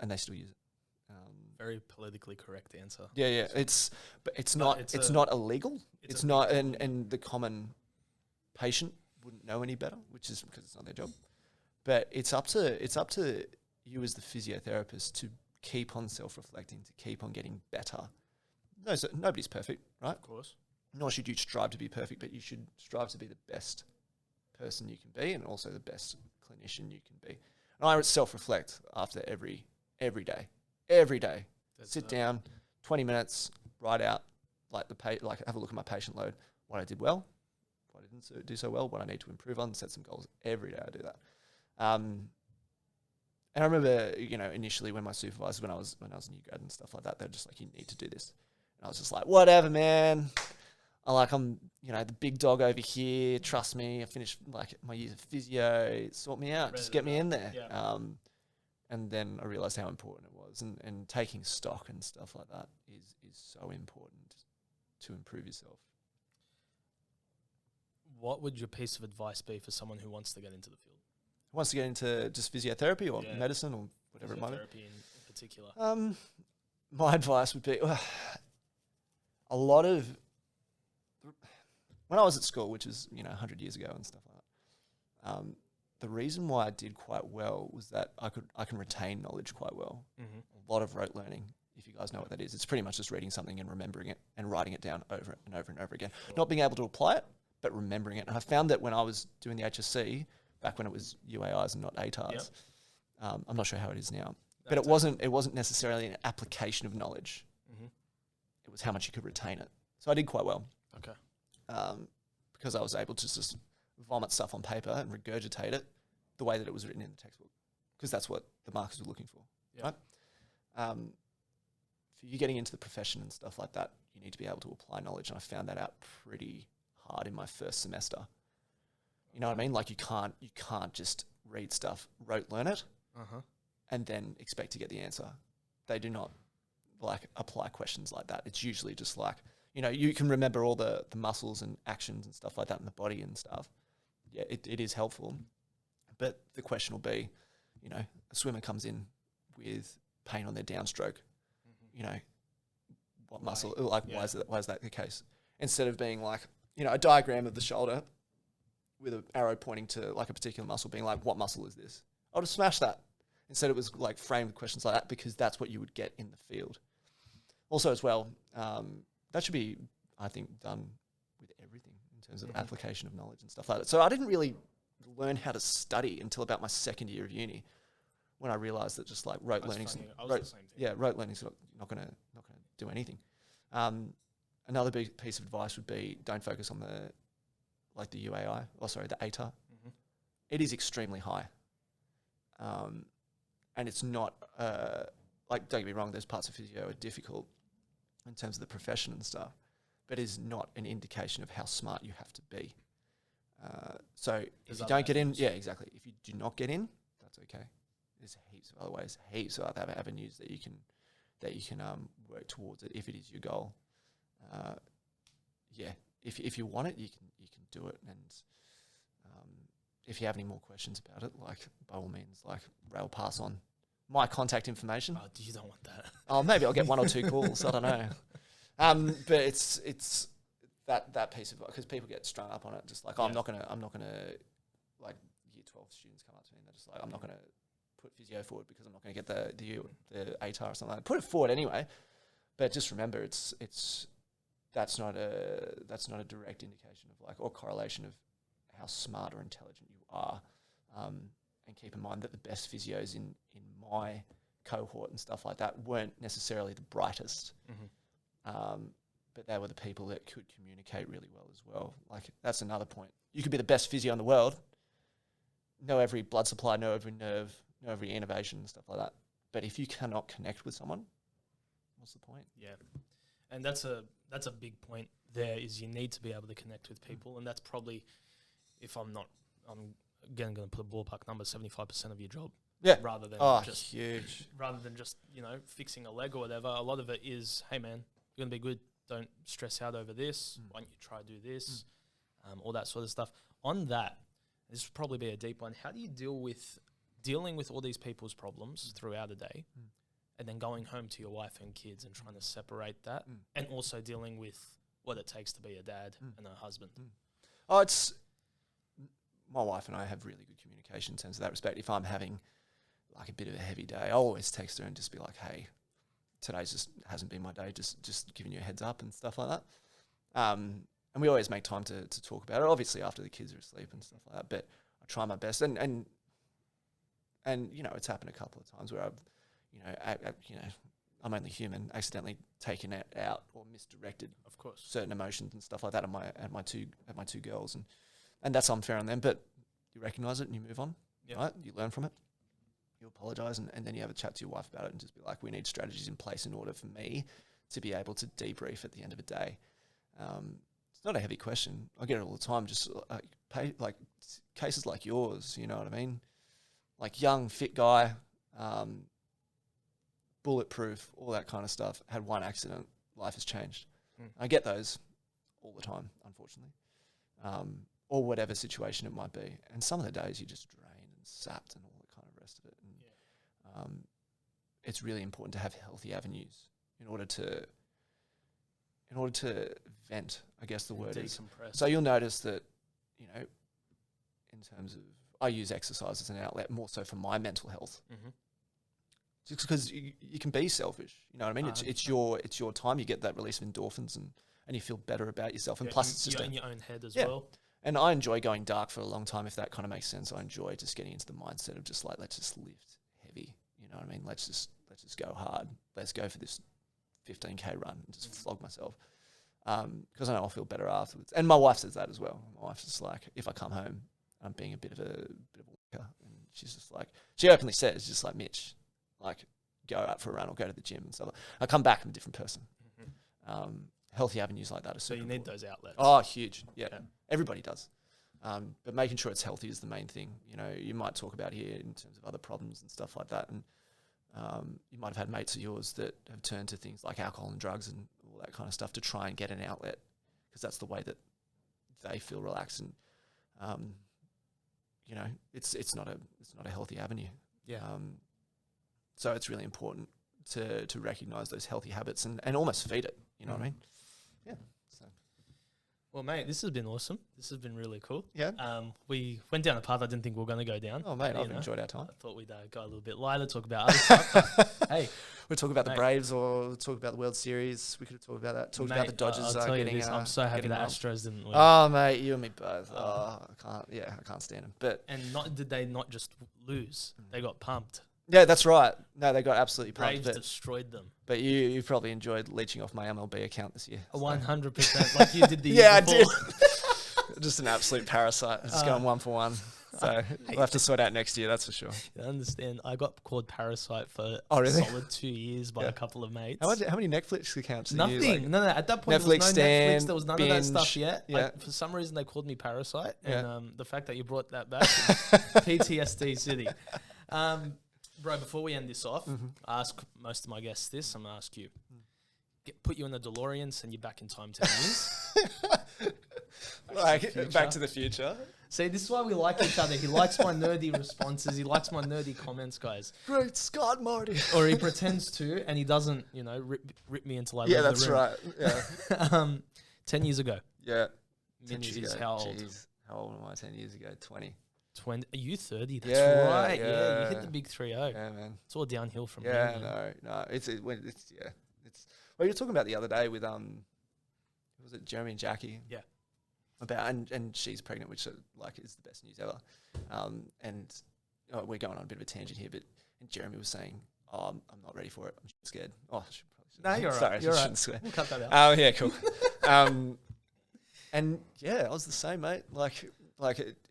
and they still use it. Very politically correct answer. Yeah. It's not illegal. It's not, and the common patient wouldn't know any better, which is because it's not their job. But it's up to you as the physiotherapist to keep on self-reflecting, to keep on getting better. No, so nobody's perfect, right? Of course. Nor should you strive to be perfect, but you should strive to be the best person you can be, and also the best clinician you can be. And I self-reflect after every day. Every day, sit down, 20 minutes, write out have a look at my patient load, what I did well, what I didn't do so well, what I need to improve on, set some goals. Every day I do that. And I remember, initially when my supervisors, when I was a new grad and stuff like that, they're just like, you need to do this. And I was just like, whatever, man. I'm the big dog over here. Trust me. I finished my years of physio. Sort me out. Just get me in there. Yeah. And then I realized how important it was, and taking stock and stuff like that is so important to improve yourself. What would your piece of advice be for someone who wants to get into the field? Who wants to get into just physiotherapy or medicine or whatever it might be? Physiotherapy in particular. My advice would be a lot of when I was at school, which is 100 years ago and stuff like that. The reason why I did quite well was that I can retain knowledge quite well. A lot of rote learning, if you guys know what that is. It's pretty much just reading something and remembering it and writing it down over and over and over again. Cool. Not being able to apply it, but remembering it. And I found that when I was doing the HSC, back when it was UAIs and not ATARs, I'm not sure how it is now, but it wasn't necessarily an application of knowledge. It was how much you could retain it. So I did quite well. Okay. Because I was able to just vomit stuff on paper and regurgitate it the way that it was written in the textbook, because that's what the markers were looking for, right? For you getting into the profession and stuff like that, you need to be able to apply knowledge, and I found that out pretty hard in my first semester. You know what I mean? Like you can't just read stuff, rote learn it, and then expect to get the answer. They do not apply questions like that. It's usually just you can remember all the muscles and actions and stuff like that in the body and stuff. Yeah, it is helpful. But the question will be, a swimmer comes in with pain on their downstroke. What muscle? Why is that the case? Instead of being a diagram of the shoulder with an arrow pointing to a particular muscle, being what muscle is this? I'll just smash that. Instead, it was framed with questions like that, because that's what you would get in the field. Also, as well, that should be, I think, done with everything in terms of application of knowledge and stuff like that. So I didn't really learn how to study until about my second year of uni, when I realised that just rote learning, rote learning's not going to do anything. Another big piece of advice would be, don't focus on the UAI, the ATAR. It is extremely high, and it's not like, don't get me wrong, there's parts of physio are difficult in terms of the profession and stuff, but is not an indication of how smart you have to be. So if you don't get in, exactly. If you do not get in, that's okay. There's heaps of other ways, heaps of other avenues that you can work towards it if it is your goal. If you want it, you can do it. And if you have any more questions about it, like, by all means, like, rail pass on my contact information. Oh, you don't want that. Oh, maybe I'll get 1 or 2 calls. I don't know. But it's that piece of, because people get strung up on it, just like, I'm not gonna like, year 12 students come up to me and they're just like, I'm not gonna put physio forward because I'm not gonna get the ATAR or something like that. Put it forward anyway, but just remember, that's not a direct indication of, like, or correlation of how smart or intelligent you are. And keep in mind that the best physios in my cohort and stuff like that weren't necessarily the brightest. But they were the people that could communicate really well as well. Like, that's another point. You could be the best physio in the world, know every blood supply, know every nerve, know every innovation and stuff like that. But if you cannot connect with someone, what's the point? Yeah. And that's a big point there, is you need to be able to connect with people. And that's probably, I'm again going to put a ballpark number, 75% of your job. Yeah. Rather than huge. Rather than just, fixing a leg or whatever. A lot of it is, hey man, you're going to be good. Don't stress out over this. Why don't you try do this? All that sort of stuff. On that, this would probably be a deep one. How do you dealing with all these people's problems throughout a day, and then going home to your wife and kids and trying to separate that, and also dealing with what it takes to be a dad and a husband? Oh, my wife and I have really good communication in terms of that respect. If I'm having, like, a bit of a heavy day, I'll always text her and just be like, hey, today's just hasn't been my day, just giving you a heads up and stuff like that. And we always make time to talk about it, obviously after the kids are asleep and stuff like that, but I try my best. And it's happened a couple of times where I'm only human, accidentally taken it out or misdirected, of course, certain emotions and stuff like that at my two girls, and that's unfair on them. But you recognise it and you move on, right? You learn from it. You apologise, and then you have a chat to your wife about it and just be like, we need strategies in place in order for me to be able to debrief at the end of the day. It's not a heavy question. I get it all the time, just like cases like yours, you know what I mean? Like, young, fit guy, bulletproof, all that kind of stuff, had one accident, life has changed. I get those all the time, unfortunately, or whatever situation it might be. And some of the days you're just drained and sapped and all the kind of rest of it. And it's really important to have healthy avenues in order to vent, I guess the word is. So you'll notice that, in terms of, I use exercise as an outlet more so for my mental health. Just because you can be selfish, you know what I mean? It's your time. You get that release of endorphins and you feel better about yourself. And plus, it's just you're in your own head as well. And I enjoy going dark for a long time, if that kind of makes sense. I enjoy just getting into the mindset of just like, let's just lift heavy. You know what I mean? Let's just go hard. Let's go for this 15K run and just flog myself. Because I know I'll feel better afterwards. And my wife says that as well. My wife's just like, if I come home, I'm being a bit of a wanker, and she's just like, she openly says, just like, Mitch, like, go out for a run or go to the gym and stuff. I come back, I'm a different person. Healthy avenues like that are so you need those outlets. Oh, huge. Yeah. Everybody does. But making sure it's healthy is the main thing. You might talk about here in terms of other problems and stuff like that. And you might have had mates of yours that have turned to things like alcohol and drugs and all that kind of stuff to try and get an outlet, because that's the way that they feel relaxed. And, it's not a healthy avenue. Yeah. So it's really important to recognise those healthy habits and almost feed it. You know what I mean? Yeah. So. Well, mate, this has been awesome. This has been really cool. Yeah. We went down a path I didn't think we were going to go down. Oh, mate, I've enjoyed our time. I thought we'd go a little bit lighter, talk about other stuff. Hey, we'll talk about the Braves or talk about the World Series. We could have talked about that. Talked about the Dodgers getting. I'm so happy the Astros didn't win. Oh, mate, you and me both. I can't stand them. But did they not just lose? They got pumped. Yeah, that's right. No, they got absolutely pumped. Braves destroyed them. But you probably enjoyed leeching off my MLB account this year. 100%, like you did the year before. I did. Just an absolute parasite. Just going one for one. So we'll have to sort out next year, that's for sure. I understand. I got called parasite for Oh, really? a solid 2 years by a couple of mates. How many Netflix accounts? Nothing. No. At that point, Netflix, there was no Netflix. There was none binge, of that stuff yet. yeah. For some reason, they called me parasite, Yeah. and the fact that you brought that back, PTSD city. Bro, before we end this off, I ask most of my guests this. I'm gonna ask you. Put you in a DeLorean, send you back in time 10 years. Like Back to the Future. See, this is why we like each other. He likes my nerdy responses. He likes my nerdy comments, guys. Great Scott, Marty. Or he pretends to, and he doesn't, rip me until I leave Yeah, the that's room. right. Yeah. 10 years ago. Yeah. Minnie's is how old? Jeez. How old am I 10 years ago? 20. 20. Are you 30? That's Yeah, right. Yeah, you yeah. hit the big 3-0. Yeah, man. It's all downhill from Yeah, here. man. no. It's well, you were talking about the other day with was it Jeremy and Jackie? Yeah. About and she's pregnant, which is the best news ever. And we're going on a bit of a tangent here, but Jeremy was saying, "Oh, I'm not ready for it. I'm scared." Oh, I should No, you're sorry, right. You're shouldn't right. swear. We'll cut that out. Oh, yeah, cool. And yeah, I was the same, mate.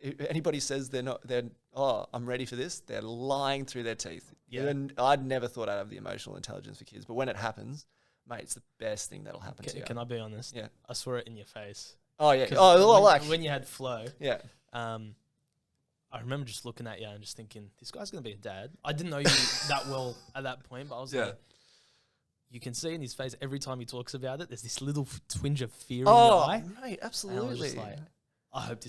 If anybody says I'm ready for this, they're lying through their teeth. Yeah. And I'd never thought I'd have the emotional intelligence for kids, but when it happens, mate, it's the best thing that'll happen to you. Can I be honest? Yeah. I saw it in your face. Oh yeah. Oh, when you had flow. Yeah. I remember just looking at you and just thinking, this guy's gonna be a dad. I didn't know you that well at that point, but I was like, you can see in his face every time he talks about it. There's this little twinge of fear in your eye. Mate, absolutely. And I was just like, I hope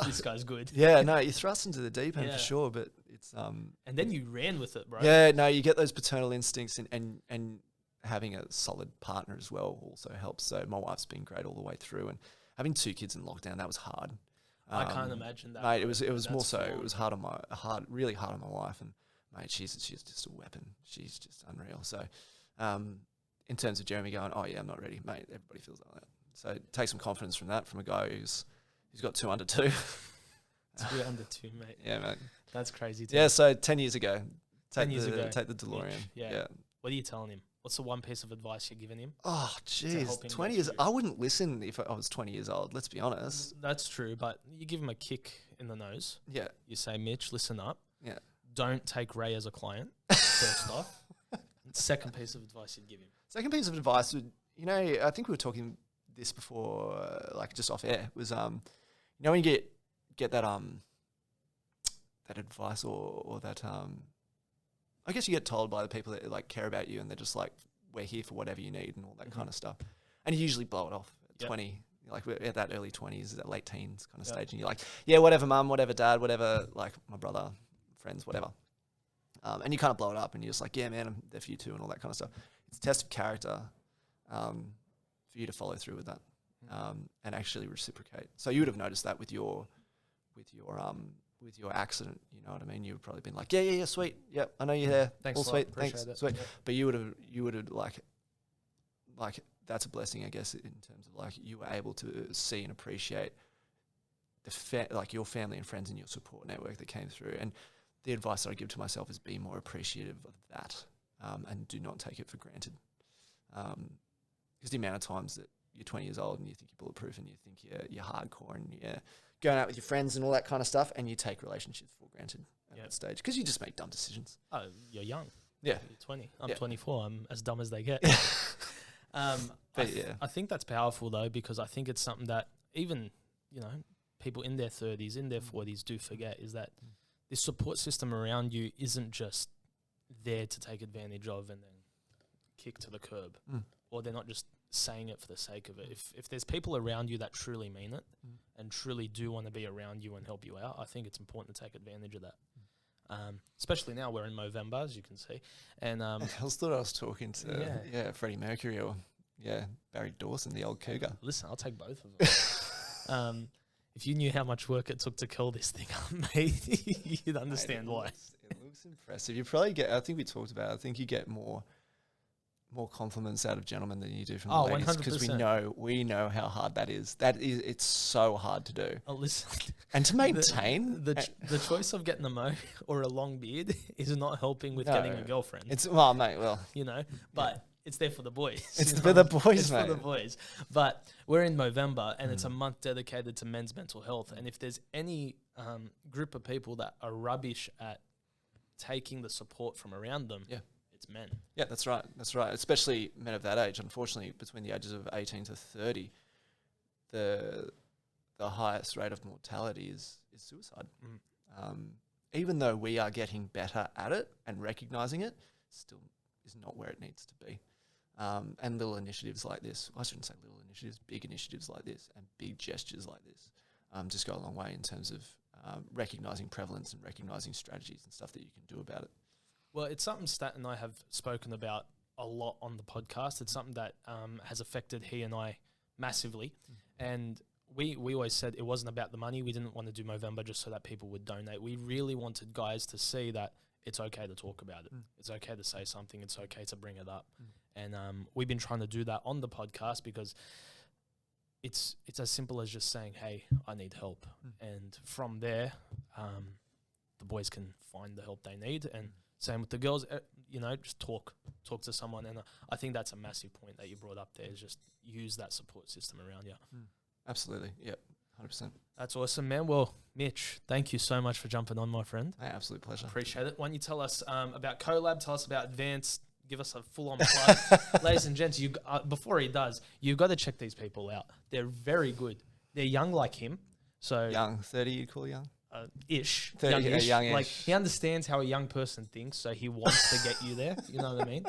this guy's good. Yeah, no, you're thrust into the deep end Yeah. for sure, but it's And then you ran with it, bro. Yeah, no, you get those paternal instincts and having a solid partner as well also helps. So my wife's been great all the way through, and having 2 kids in lockdown, that was hard. I can't imagine that. Mate, it was more so. It was really hard on my wife, and mate, she's just a weapon. She's just unreal. So, in terms of Jeremy going, oh yeah, I'm not ready, mate. Everybody feels like that. So take some confidence from that from a guy who's got 2 under 2. 2 under 2, mate. Yeah, mate. That's crazy. Yeah, so 10 years ago, take 10 years ago, the DeLorean. Yeah. What are you telling him? What's the one piece of advice you're giving him? Oh, jeez. 20 go years. through? I wouldn't listen if I was 20 years old, let's be honest. That's true, but you give him a kick in the nose. Yeah. You say, Mitch, listen up. Yeah. Don't take Ray as a client, first off. Second piece of advice you'd give him. Second piece of advice would, I think we were talking this before, just off air, was, when you get that that advice or that, I guess you get told by the people that care about you, and they're just like, we're here for whatever you need and all that kind of stuff. And you usually blow it off at 20, we're at that early 20s, that late teens kind of stage, and you're like, yeah, whatever, mum, whatever, dad, whatever, like my brother, friends, whatever. And you kind of blow it up, and you're just like, yeah, man, I'm there for you too, and all that kind of stuff. It's a test of character for you to follow through with that and actually reciprocate. So you would have noticed that with your accident, you know what I mean? You would probably been like, yeah, sweet, yeah, I know you're there, Thanks, all sweet, appreciate thanks, it. sweet. Yeah. But you would have like that's a blessing, I guess, in terms of like you were able to see and appreciate your family and friends and your support network that came through. And the advice that I give to myself is be more appreciative of that, and do not take it for granted. Because the amount of times that you're 20 years old and you think you're bulletproof and you think you're hardcore and you're going out with your friends and all that kind of stuff, and you take relationships for granted at that stage because you just make dumb decisions. Oh, you're young. Yeah. You're 20. I'm 24. I'm as dumb as they get. I think that's powerful, though, because I think it's something that even, people in their 30s, in their 40s do forget, is that this support system around you isn't just there to take advantage of and then kick to the curb. Or they're not just saying it for the sake of it. If there's people around you that truly mean it and truly do want to be around you and help you out, I think it's important to take advantage of that. Especially now we're in Movember, as you can see. And I thought I was talking to Freddie Mercury or Barry Dawson, the old cougar. Listen, I'll take both of them. If you knew how much work it took to curl this thing up, mate, you'd understand why. It looks impressive. You probably get, I think we talked about it, I think you get more compliments out of gentlemen than you do from the ladies, 100%. because we know how hard that is. It's so hard to do. Oh, listen. And to maintain the choice of getting a mo or a long beard is not helping with getting a girlfriend. Mate, but it's there for the boys. It's for the boys, it's mate. for the boys. But we're in Movember, and it's a month dedicated to men's mental health. And if there's any group of people that are rubbish at taking the support from around them, it's men. Yeah, that's right. That's right. Especially men of that age. Unfortunately, between the ages of 18 to 30, the highest rate of mortality is suicide. Even though we are getting better at it and recognizing it, still is not where it needs to be. And little initiatives like this, I shouldn't say little initiatives, big initiatives like this and big gestures like this just go a long way in terms of recognizing prevalence and recognizing strategies and stuff that you can do about it. Well, it's something Stat and I have spoken about a lot on the podcast. It's something that has affected he and I massively. And we always said it wasn't about the money. We didn't want to do Movember just so that people would donate. We really wanted guys to see that it's okay to talk about it. It's okay to say something. It's okay to bring it up. And we've been trying to do that on the podcast because it's as simple as just saying, hey, I need help. And from there, the boys can find the help they need. And same with the girls, just talk to someone. And I think that's a massive point that you brought up there, is just use that support system around you. Absolutely. Yep. 100%. That's awesome, man. Well, Mitch, thank you so much for jumping on, my friend. Hey, absolute pleasure. Appreciate it. Why don't you tell us about Collab, tell us about Advanced, give us a full-on plug. Ladies and gents, before he does, you've got to check these people out. They're very good. They're young like him. So young, 30 you'd call young? Ish. 30, Young-ish. young-ish. Like, he understands how a young person thinks, so he wants to get you there. You know what I mean?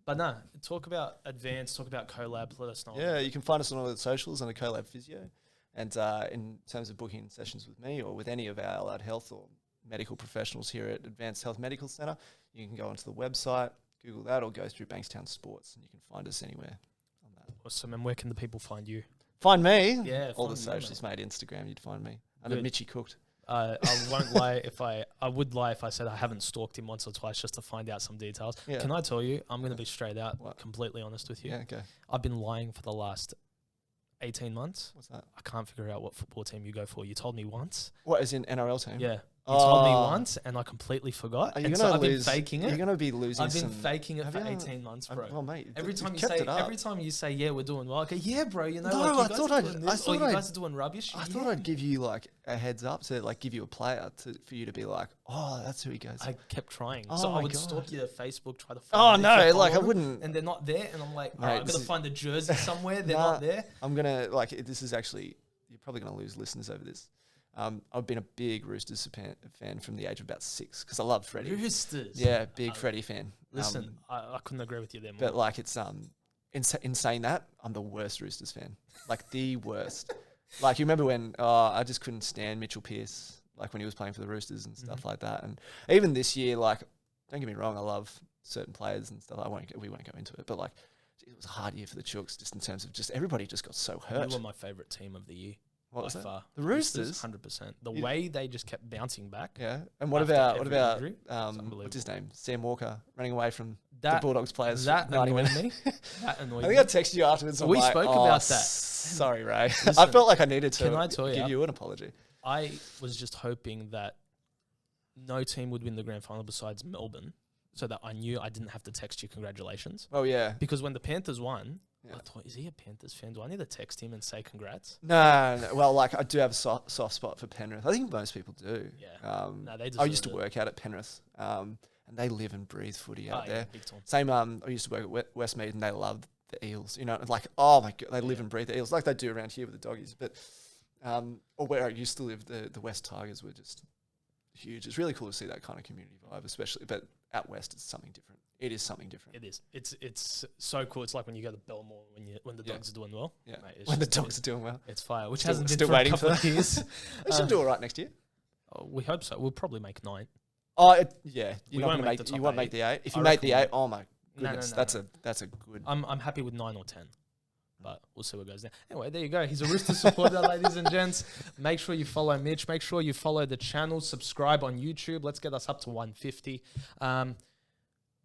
But no, talk about Advanced, talk about Collab, let us know. Yeah, you can find us on all the socials under Collab Physio. And in terms of booking sessions with me or with any of our allied health or medical professionals here at Advanced Health Medical Centre, you can go onto the website, Google that, or go through Bankstown Sports, and you can find us anywhere on that. Awesome. And where can the people find you? Find me? Yeah, all the find you, socials, mate. Instagram, you'd find me. Under Good. Mitchy Cooked. I won't lie I would lie if I said I haven't stalked him once or twice just to find out some details. Yeah. Can I tell you, I'm going to be straight out, What? completely honest with you. Yeah, okay. I've been lying for the last 18 months. What's that? I can't figure out what football team you go for. You told me once. What, as in NRL team? Yeah. You told me once and I completely forgot. Are you And gonna so I've been lose? faking it. You're going to be losing I've been some... faking it Have for you? 18 months, bro. Well, mate, Every time you say, yeah, we're doing well. Okay, yeah, bro, you know, No, like, I you guys thought are I'd- doing I this, thought or you I'd- guys are doing rubbish. I thought I'd give you like a heads up to like give you a player for you to be like, oh, that's who he goes. I kept trying. Oh So I my would God. stalk you to Facebook, try to Oh, find no, if you like, I follow them, wouldn't- And they're not there. And I'm like, Mate, all right, I've this got to is- find a jersey somewhere. They're Nah. not there. I'm going to, like, this is actually, you're probably going to lose listeners over this. I've been a big Roosters fan from the age of about 6 because I love Freddie. Roosters. Yeah, big Freddie fan. Listen, I couldn't agree with you there more. But like it's in saying that, I'm the worst Roosters fan. Like the worst. Like you remember when I just couldn't stand Mitchell Pearce, like when he was playing for the Roosters and stuff like that. And even this year, like, don't get me wrong, I love certain players and stuff. We won't go into it, but like it was a hard year for the Chooks just in terms of just everybody just got so hurt. You were my favourite team of the year. What was by that? far. The Roosters? 100%. The way they just kept bouncing back. Yeah. And what After about every injury, what's his name? Sam Walker running away from That- the Bulldogs players. That 90 annoyed minutes. me. That annoyed I me. think I texted you afterwards. I'm We like, spoke about that. Sorry, Ray. I Listen, felt like I needed to can I tell give ya? you an apology. I was just hoping that no team would win the grand final besides Melbourne, so that I knew I didn't have to text you congratulations. Oh yeah. Because when the Panthers won, Yeah. I thought, is he a Panthers fan? Do I need to text him and say congrats? No. Well, like I do have a soft spot for Penrith. I think most people do. Yeah. No, they I deserve used to it. work out at Penrith, and they live and breathe footy out Oh, yeah, there. big time. Same. I used to work at Westmead, and they love the Eels. You know, like oh my god, they live and breathe the Eels like they do around here with the Doggies. But or where I used to live, the West Tigers were just huge. It's really cool to see that kind of community vibe, especially. But out west, it's something different. It is something different. It is. It's so cool. It's like when you go to Belmore when the dogs are doing well. Yeah, Mate, it's when the just- dogs are doing well. It's fire, which Still- hasn't been still for a waiting couple for of that. years. They should do all right next year. We hope so. We'll probably make 9. Oh, yeah. We You're not won't gonna make the top you won't 8. make the 8. If I you make the reckon 8, oh my No, goodness, no, that's a good. I'm happy with 9 or 10. But we'll see what goes down. Anyway, there you go. He's a Rooster supporter, ladies and gents. Make sure you follow Mitch. Make sure you follow the channel. Subscribe on YouTube. Let's get us up to 150.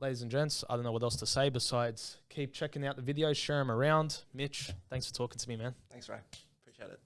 Ladies and gents, I don't know what else to say besides keep checking out the videos, share them around. Mitch, thanks for talking to me, man. Thanks, Ray. Appreciate it.